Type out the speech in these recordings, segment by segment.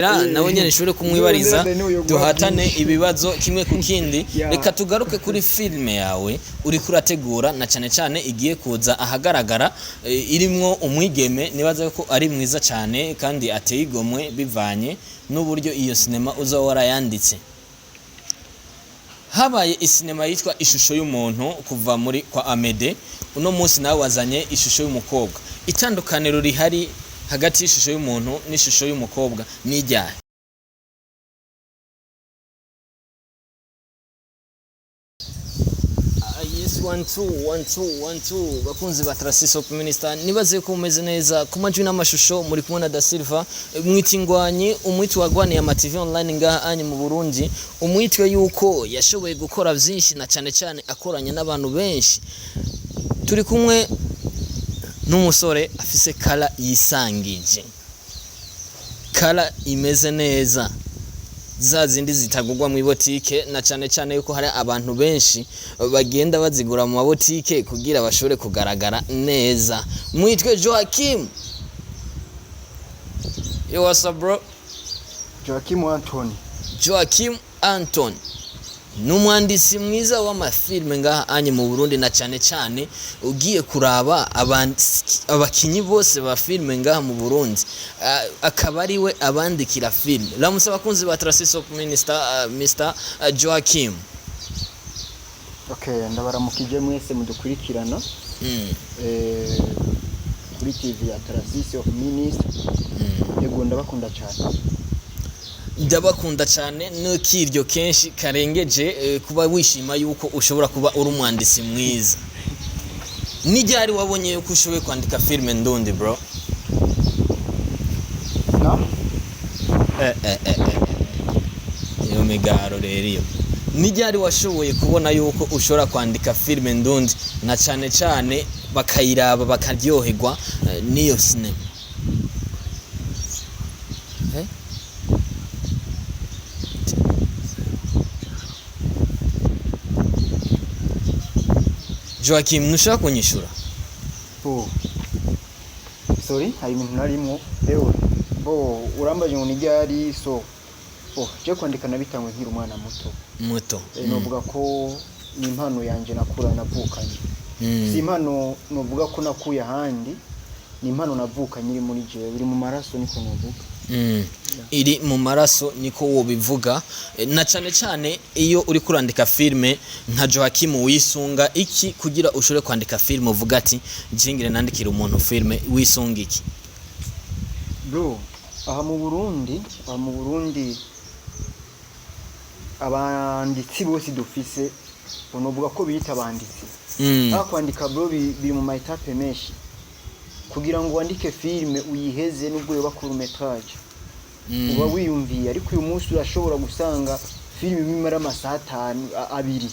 nawe nyene nshobore kumwibariza duhatane ibibazo kimwe ku kindi reka tugaruke kuri filme yawe uri kurategura na cyane cyane igiye kuza ahagaragara irimwo umwigeme nibaza ko ari mwiza cyane kandi ateye igomwe bivanye n'uburyo iyo sinema uza warayanditse habaye isinema yitwa ishusho y'umuntu kuva muri kwa Amede uno munsi nawe wazanye ishusho y'umukobwa itandukaniro rihari hagati y'ishusho y'umuntu n'ishusho y'umukobwa n'ijyaye yes 1 2 bakunzi ba Trasiso Minister nibaze ko umeze neza ku majwi n'amashusho muri kumwe na Da Silva mwitingwanye umwitwa wagwaniye ama TV online ngaha anye mu Burundi umwitwe yuko yashoboye gukora byinshi na cyane cyane akoranya n'abantu benshi turi kumwe n'umusore afise kala yisangije kala imeze neza za zindi zitagugwa mu botike na cyane cyane yuko hari abantu benshi bagenda bazigura mu botike kugira bashobore kugaragara neza mwitwe Joachim yo what's up bro Joachim Anton numwandisi mwiza w'amafilme ngaha anye mu Burundi na cyane cyane ugiye kuraba abakinyi bose ba filme ngaha mu Burundi akaba ari we abandikira filme ramusaba bakunzi ba Trasiso Minister Mr Joachim okay ndabaramukije mwese mudukurikirana kuri TV ya Trasiso Minister yego ndabakunda cyane ndabakunda cyane n'ukiryo kenshi karengeje kuba wishima yuko ushobora kuba uri umwandisi mwiza nijyari wabonye yuko ushoboye kwandika filme ndundi bro no yo megaro rero nijyari washoboye kubona yuko ushobora kwandika filme ndundi na cyane cyane bakayiraba bakaryoherwa niyo sinema Joachim nushaka kunyishura sorry hari ibintu narimo rero urambaje ngo nijyari so je kwandika nabitangwe nkiri umwana muto novuga ko ni impano yanje nakura navukanye si impano novuga ko nakuye handi ni impano navukanye iri muri jewe biri mu maraso niko novuga iri mu maraso niko wo bivuga na cyane cyane iyo uri kurandika filme nka Joachim wisunga iki kugira ushobore kwandika filme uvuga ati jingire nandikira umuntu filme wisunga iki bro aha mu Burundi abanditsi bose dufise bonovuga ko bita abanditsi kwandika bro biri mu mayetape menshi kugira ngo wandike filme uyiheze nubwo yoba kuri metrage uba wiyumviye ariko uyu munsi urashobora gusanga filme imara amasaha 2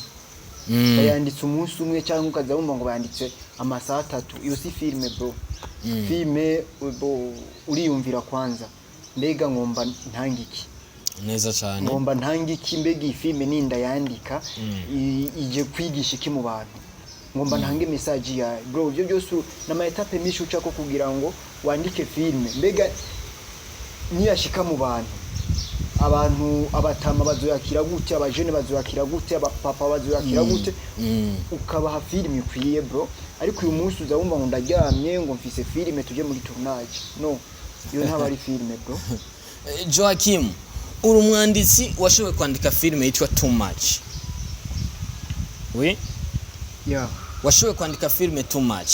bayanditse umunsi umwe cyangwa ukaza wumva ngo bayanditse amasaha 3 iyo si filme bro filme uriyumvira kwanza mbega ngomba ntangiki neza cyane ngomba ntangiki mbega filme ninda yandika ije kwigisha iki mu bantu ngomba ntange message ya bro byo byose na ma etape mishi ucako kugira ngo wandike filme mbega niyashika mu abantu abatama bazoyakira gute abajene bazoyakira gute abapapa bazoyakira gute ukabaha filme ikwiye bro ariko uyu munsi uzabumva ngo ndaryamye ngo mfise filme tuje muri tournage no iyo ntabari filme bro Joachim uri umwanditsi washoboye kwandika filme yitwa Too Much yeah washoboye kwandika filme Too Much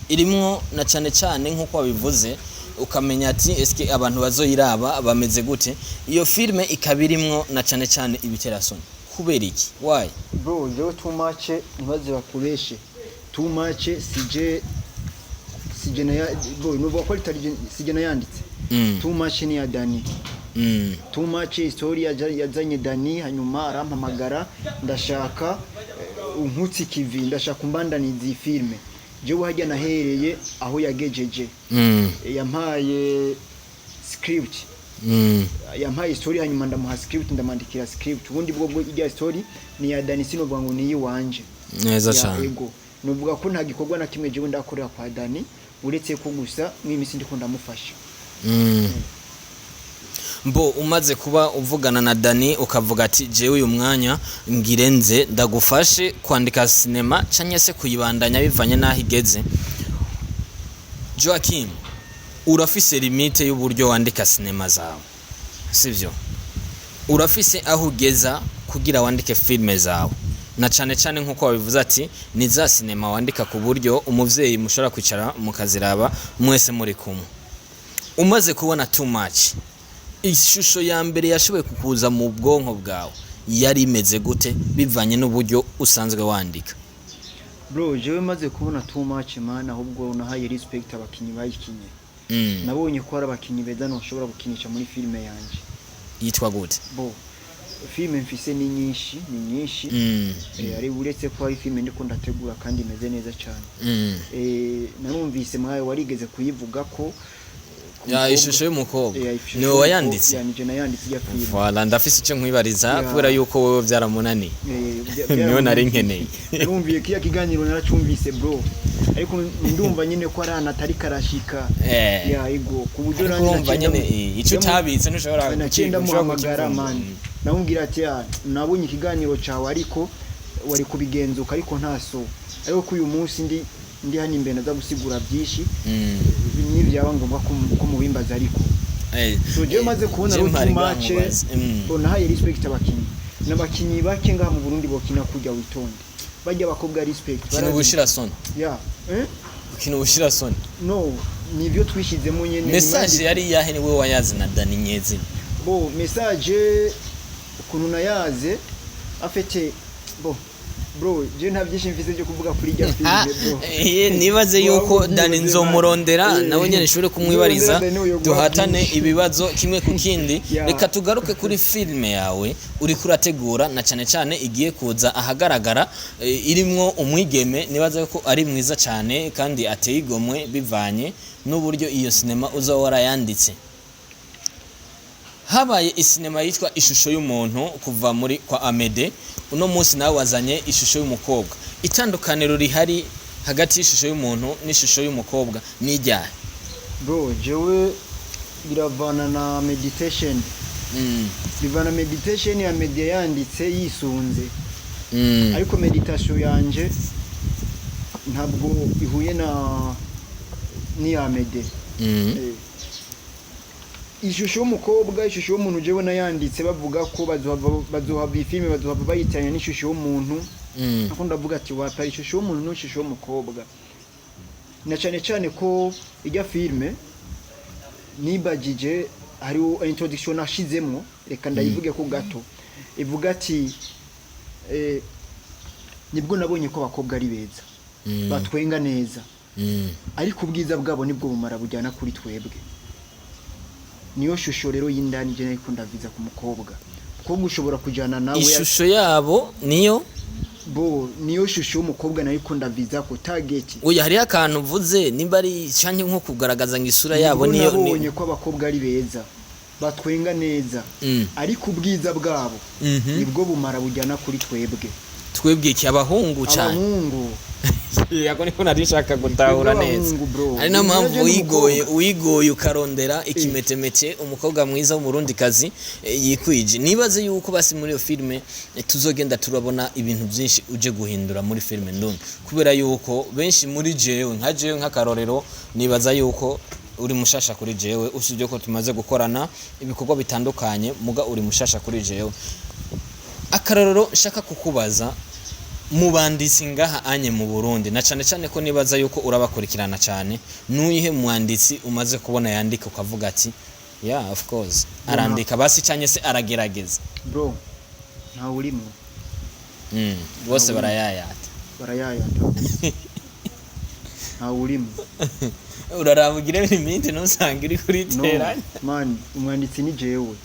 irimwo na cyane cyane nkuko wabivuze ukamenya ati eske abantu bazoyiraba bameze gute iyo filme ikabirimwo na cyane cyane ibiterasoni kubera iki why bro yo Too Much ntibaze bakubeshe Too Much sije na bro nuvuga ko sije na yanditse Too Much ni ya Dani Too Much story yazanye Dani hanyuma arampamagara ndashaka unkutsi kivi ndashaka umbandaniza iyi filme je wahajya nahereye aho yagejeje yampaye script yampaye story hanyuma ndamuha script ndamandikira script ubundi bwo ijya story ni ya Dani sino bwangu ni yiwanje neza cyane yego nuvuga ko nta gikorwa na kimwe je ndakorera kwa Dani uretse ko gusa mwimisi ndiko ndamufasha mbo umaze kuba uvugana na Dani ukavuga ati jewe uyu mwanya ngirenze ndagufashe kwandika sinema canke se kuyibandanya bivanye naho igeze. Joachim, urafise limite y'uburyo wandika sinema zawe, sivyo? Urafise aho ugeza kugira wandike filme zawe, na cane cane nkuko wabivuze ati ni za sinema wandika ku buryo umuvyeyi mushobora kwicara mukaziraba mwese muri kumwe. Umaze kubona too much, ishusho ya mbere yashoboye kukuza mu bwonko bwawe yari imeze gute bivanye n'uburyo usanzwe wandika? Bro, jewe maze kubona too much man, ahubwo nahaye respect abakinyi bayikinye. Nabonye ko ari abakinyi beza ntushobora gukinisha muri filme yanje. Yitwa gute? Bo filme mfise ni nyinshi ari uretse ko ari filme ndiko ndategura kandi imeze neza cyane. Narumvise mwayo warigeze kuyivuga ko ya ishusho y'umukobwa niwe wayanditse. Yani je nayanditse ya filme. Voilà, ndafise icyo nkwibariza kubera yuko wowe byaramunani. Niyo nari nkeneye. Narumviye kiya kiganiro naracumvise bro. Ariko ndumva nyine ko ari anatari karashika. Ya ego ku buryo urumva nyine icyo utabitse ntushobora guhamagara man. Namubwira ati nabonye ikiganiro cyawe ariko wari kubigenzuka ariko ntaso. Ariko ku uyu munsi ndi hano imbere naza gusigura byinshi. Nibyaba ngombwa ko mubimbaza ariko. So je maze kubona too much. Nahaye respect abakinyi. N'abakinyi bake ngaha mu Burundi bokina kujya witonde. Bajya bakobwa respect. Kino bushira soni. Yeah. Kino bushira soni. No, nivyo twishizemo nyene. Message yari yahe ni wewe wayazi na Dani Nyezi. Bo message ukuntu nayaze afite bo bro je nta byinshi mfise byo kuvuga kuri rya filme bro. Nibaze yuko Dani nzomurondera nawe nyene nshobore kumwibariza duhatane ibibazo kimwe ku kindi. Reka tugaruke kuri filme yawe uri kurategura na cyane cyane igiye kuza ahagaragara, irimwo umwigeme nibaze yuko ari mwiza cyane kandi ateye igomwe bivanye n'uburyo iyo sinema uza warayanditse. Habaye isinema yitwa ishusho y'umuntu kuva muri kwa Amede, uno munsi nawe wazanye ishusho y'umukobwa. Itandukaniro rihari hagati y'ishusho y'umuntu n'ishusho y'umukobwa ni ijyahe? Bro, jewe biravana na meditation. Bivana meditation ya media yanditse yisunze. Ariko meditation yanje ntabwo ihuye ni Amede. Ishusho y'umukobwa, ishusho y'umuntu jewe nayanditse bavuga ko bazohava ifilme bazohava bayitanya n'ishusho y'umuntu. Ako ndavuga ati wapara ishusho y'umuntu n'ishusho y'umukobwa. Na cyane ko ijya filme nibagije hari introduction nashizemo, reka ndayivuge ko gato. Ivuga ati nibwo nabonye ko abakobwa ari beza. Batwenga neza. Ariko ubwiza bwabo nibwo bumara bujyana kuri twebwe. Niyo shusho rero y'indani je nayiko ndaviza ku mukobwa. Ko gushobora kujana nawe ishusho yabo niyo niyo shusho y'umukobwa nayiko ndaviza ko target. Oya hari akantu uvuze nimba ari cyanye nko kugaragaza ngisura yabo niyo nabonye ko abakobwa ari beza. Batwenga neza. Ariko ubwiza bwabo nibwo bumara bujyana kuri twebwe iki abahungu cyane. Abahungu yako niko narishaka gutahura neza. Ari na mpamvu uyigoye ukarondera ikimetemete umukobwa mwiza w'umurundi kazi yikwije. Nibaze yuko basi muri iyo filme tuzogenda turabona ibintu byinshi uje guhindura muri filme ndumva, kubera yuko benshi muri jewe nk'akarorero nibaza yuko uri mushasha kuri jewe, usibye ko tumaze gukorana ibikorwa bitandukanye muga uri mushasha kuri jewe. Akarorero shaka kukubaza mu banditsi ngaha anye mu Burundi, na cyane ko nibaza yuko urabakurikirana cyane, nuyihe mwanditsi umaze kubona yandika ukavuga ati yeah of course arandika basi cyane se aragerageza? Bro, nta urimo. Bose barayayata nta urimo. Urarabugire limite nusanga iri kuri teranya. Man, umwanditsi ni jewe.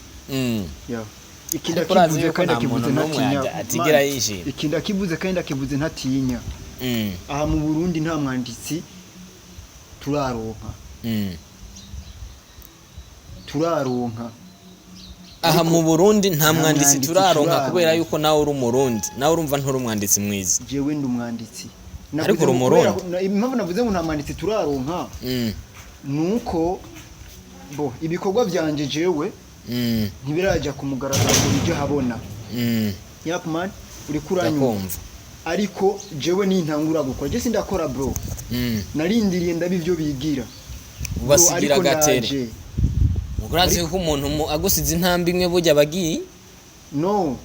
Yeah. Ikinda kivuze kandi akivuze ntatinya atigira yishimye. Ikinda kivuze kandi akivuze ntatinya. Aha mu Burundi nta mwanditsi turaronka. Aha mu Burundi nta mwanditsi turaronka kubera yuko nawe uri umurundi. Nawe urumva nturi umwanditsi mwiza. Jewe ndi umwanditsi. Ariko uri umurundi. Impamvu navuze ngo nta mwanditsi turaronka nuko ibikorwa byanje jewe ntibiraja kumugaragara ngo bijye habona yap man uri kuranyumva ariko jewe nintangura gukora je sindakora bro narindiriye ndabivyo bigira ubasigira gatere mugurazi ko umuntu agusize intambwe imwe burya bagiye no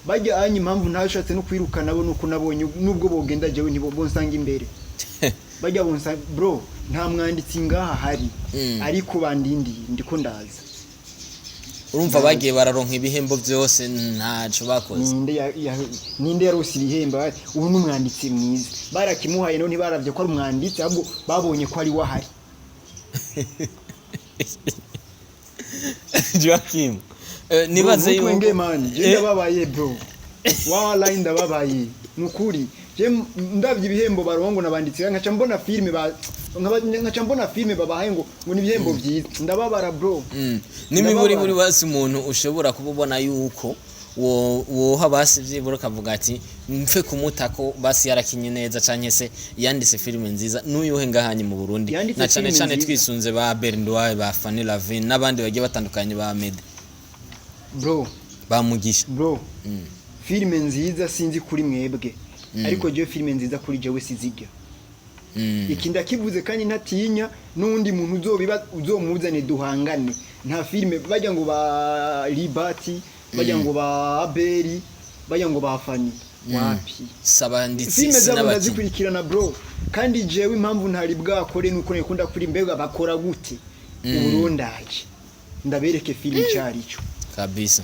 bajya anyi impamvu ntashatse no kwirukana bo nuko nabonye nubwo bogenda jewe ntibo bonsanga imbere bajya bonsa bro nta mwanditsi ngaha hari ariko bandindiye ndiko ndaza urumva bagiye bararonka ibihembo byose ntaco bakoze ninde yarose ibihembo ubu n'umwanditsi mwiza barakimuhaye no ntibaravye ko ari umwanditsi ahubwo babonye ko ari wahari Joachim nibaze yuko twenge man je babaye bro wala inda babaye nukuri je ndavye ibihembo barongo nabanditsi nkaca mbona filme nkaca mbona filme babahaye ngo ni ibihembo vyiza ndababara bro nimiburi buri wasi umuntu ushobora kububona yuko wo habasi vyibura kavuga ati mfe kumutako basi yarakinye neza canke se yanditse filme nziza n'uyuhe ngahanye mu Burundi na cane twisunze ba Berndwaye ba Fanny Lavin nabandi bagiye batandukanye ba Med bro bamugisha bro filme nziza sinzi kuri mwebwe ariko je filme nziza kuri jewe sizijya ikinda kivuze kandi ntatinya nundi muntu uzomuzane duhangane nta filme bajya ngo ba Libati bajya ngo ba Abeli bajya ngo ba Fanny wapi sabanditsi n'abazikurikirana bro kandi jewe impamvu ntari bwakore nuko nekunda kuri mbega bakora gute urundaje ndabereke filme cyarico kabisa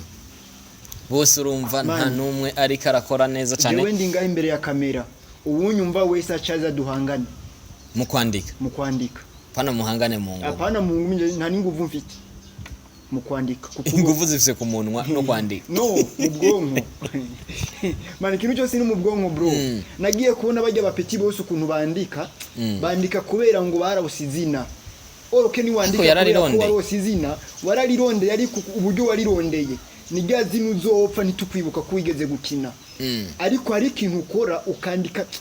bose urumva nta numwe ariko arakora neza cyane jewe ndi ngaho imbere ya kamera ubunyumva wese acaza duhangane mu kwandika pana muhangane mu ngo apana mu ngumi nta ninguvu mfite mu kwandika inguvu zifise ku munwa no kwandika no mu bwonko mani kintu cyose ni mu bwonko bro nagiye kubona bajya bapeti bose ukuntu bandika kubera ngo barabusizina oroke ni wandika kubera ko warosizina wararironde ariko uburyo warirondeye nigazi nuzopfa nitukwibuka ko wigeze gukina ariko hari ikintu ukora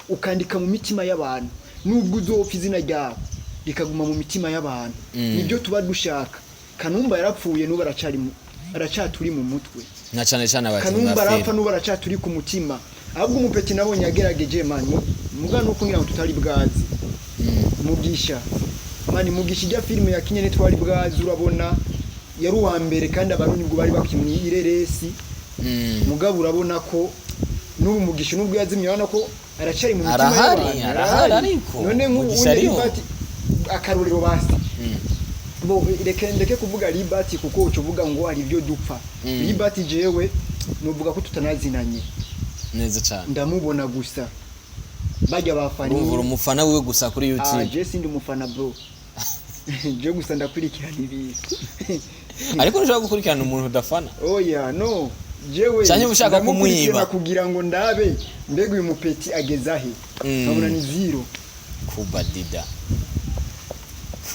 ukandika mu mitima y'abantu nubwo uzopfa izina ryawe rikaguma mu mitima y'abantu nibyo tuba dushaka Kanumba yarapfuye n'ubu aracaturi mu mutwe na cane abakinyi Kanumba arapfa n'ubu aracaturi ku mutima ahubwo umupeti nabonye yagerageje mani muga nuko ngira ngo tutari bwazi mugisha ijya filme yakinye twari bwazi urabona yari uwa mbere kandi abarundi bwo bari bakimye ireresi mugabo urabona ko n'ubu mugisha n'ubwo yazimye urabona ko aracari mu mitima y'abantu arahari ariko none nk'ubu akaruriro basi bo ndeke kuvuga Libati kuko ucuvuga ngo ari byo dupfa Libati jewe nuvuga ko tutanazinanye neza cyane ndamubona gusa bajya bafani uri umufana wiwe gusa kuri YouTube je sindi umufana bro je gusa ndakurikirana ibi ariko nshaka gukurikirana umuntu udafana oya no jewe cyane ushaka kumwiba kugira ngo ndabe mbega uyu mupeti agezahe nkabona ni zero kubadida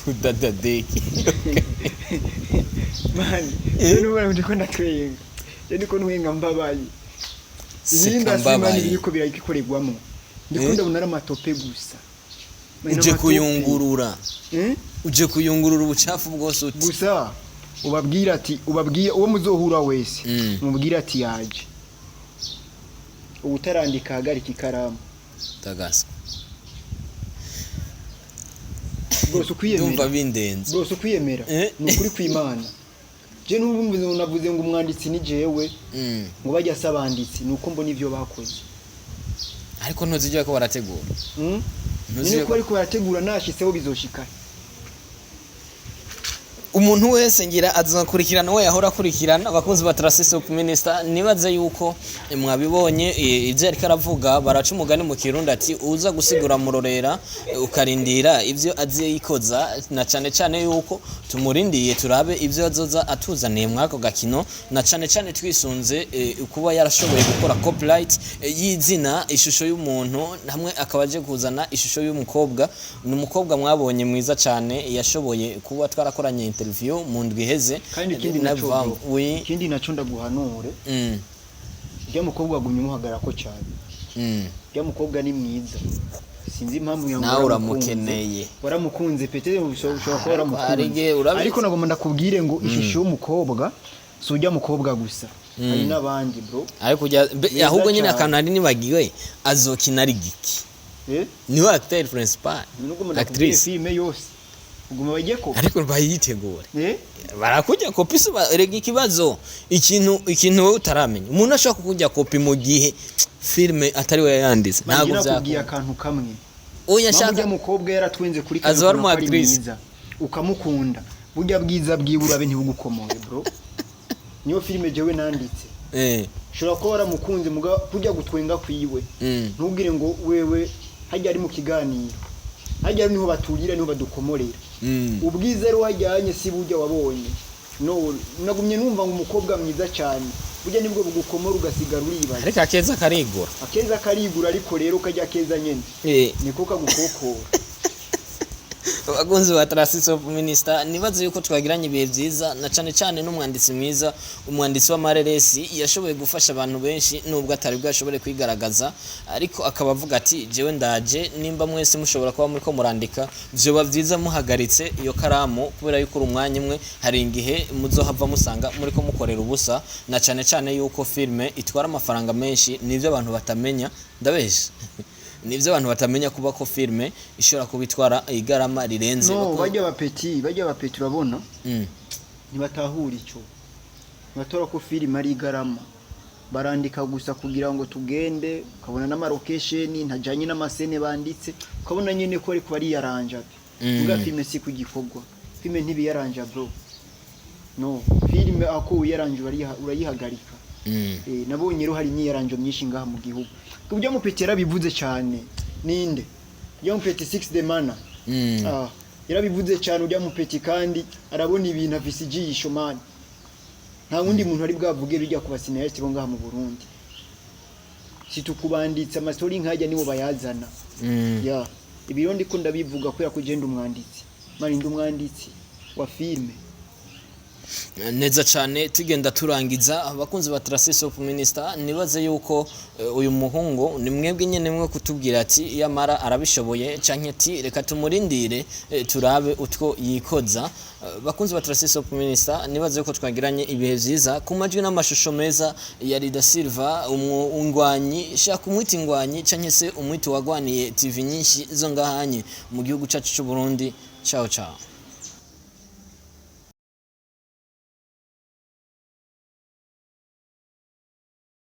kudadadeki man n'ubona ndiko ndakwenga ndiko nwenga mbabaye ibinda simani biriko biragikorerwamo ndikunda bunara amatope gusa uje kuyungurura ubucafu bwose uti gusa ubabwira uwo muzohura wese mubwira ati yaje ubutarandika hagarika ikaramu tagasa bose ukwiyemera ndumva bindenze bose ukwiyemera nukuri kw'Imana je n'ubumvuze navuze ngo umwanditsi ni jewe ngo bajya asabanditsi nuko mbona ivyo bakoze ariko ntuzijya ko barategura none ko ariko barategura nashitseho bizoshika umuntu wese ngira azakurikirana we yahora akurikirana abakunzi ba Trasisop Minister nibaze yuko mwabibonye ivyo ariko aravuga baraca umugani mu Kirundi ati uza gusigura murorera ukarindira ivyo aziye yikoza na cane yuko tumurindiye turabe ivyo azoza atuzaniye mwako gakino na cane twisunze kuba yarashoboye gukora copyright y'izina ishusho y'umuntu hamwe akabaje kuzana ishusho y'umukobwa n'umukobwa mwabonye mwiza cane yashoboye kuba twarakoranye interview mu ndwiheze kandi ikindi naco ndaguhanure rya mukobwa agumye umuhagara ko cyane rya mukobwa ni mwiza sinzi impamvu yangu nawe uramukeneye waramukunze pete ushobora ko waramukunze ariko nagomba ndakubwire ngo ishusho y'umukobwa si ujya mukobwa gusa hari n'abandi bro ariko kujya ahubwo nyine akantu ari nibagiwe azokina ari giki niwe acteur principal actrice filme yose uguma bagiye ko ariko bayitegura barakujya kopi se rega ikibazo ikintu wowe utaramenya umuntu ashaka kujya kopi mu gihe filme atari we yanditse ntabwo byakubwiye akantu kamwe oya shaka mukobwa yaratwenze kuri azora mu actrice ukamukunda burya bwiza bwiburabe ntibugukomore bro niyo filme jewe nanditse shobora ko waramukunze muga kujya gutwenga kwiwe ntubwire ngo wewe hajya ari mu kiganiro hajya niho baturira niho badukomorera ubwiza rero hajyanye si bujya wabonye no nagumye numva ngo umukobwa mwiza cyane burya nibwo bugukomora ugasigara uribaza ariko akeza karigura ariko rero kajya keza nyene niko kagukokora abagunzi ba Transition Minister nibaze yuko twagiranye ibihe byiza na cyane n'umwanditsi mwiza umwanditsi wa Mareresi yashoboye gufasha abantu benshi nubwo atari bwashobore kwigaragaza ariko akaba avuga ati jewe ndaje nimba mwese mushobora kuba muri ko murandika byoba byiza muhagaritse iyo karamu kubera yuko umwanya imwe hari ingihe muzohava musanga muri ko mukorera ubusa na cyane yuko filme itwara amafaranga menshi nivyo abantu batamenya ndabeshe nivyo abantu batamenya kuba ko filme ishobora kubitwara igarama rirenze no bajya bapeti urabona nibatahura ico batora ko filme ari igarama barandika gusa kugira ngo tugende ukabona na location ntajanye n'amasene banditse ukabona nyene ko ariko bari yaranja uga filme si kugikorwa filme ntibiyaranja bro no filme ako yaranje urayihagarika nabonye ro hari nyiyaranjo myinshi ngaha mu gihugu kubyo mupetera bivuze cyane ninde yo mupeti 6 de mana yarabivuze cyane ujya mupeti kandi arabona ibintu afise ijisho man nta wundi muntu ari bwavuge bijya ku basinayesti bo ngaha mu Burundi situkubanditse amastori nkajya nibo bayazana ibiro ndiko ndabivuga ko yakugenda umwanditsi mari ndumwanditsi wa filme neza cyane tugenda turangiza abakunzi ba Transition Minister nibaze yuko uyu muhungu ni mwebwe nyene mwe kutubwira ati yamara arabishoboye canke ati reka tumurindire turabe utwo yikoza bakunzi ba Transition Minister nibaze yuko twagiranye ibihe vyiza ku majwi n'amashusho meza ya Rida Silva umungwanyi shaka umwiti ngwanyi canke se umwiti wagwaniye TV nyinshi zo ngahanye mu gihugu cyacu cy'u Burundi ciao